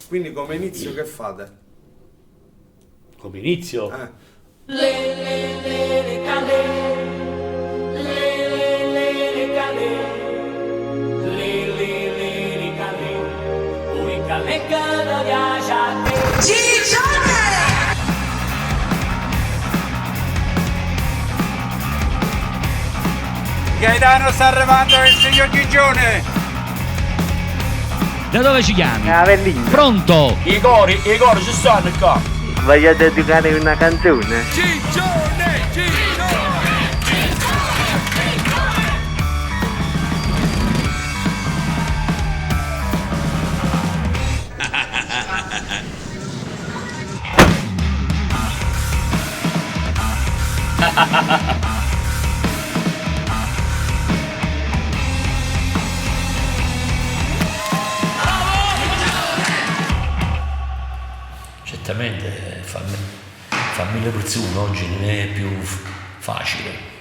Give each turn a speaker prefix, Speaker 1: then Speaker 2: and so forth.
Speaker 1: Quindi come inizio che fate?
Speaker 2: Come inizio?
Speaker 3: Gaetano, sta arrivando il signor Gigione.
Speaker 4: Da dove ci chiami?
Speaker 5: Avellino.
Speaker 4: Pronto?
Speaker 3: I cori ci stanno qua.
Speaker 5: Voglio dedicare una canzone.
Speaker 3: Gigione, Gigione.
Speaker 2: Certamente fammi le persone oggi non è più facile.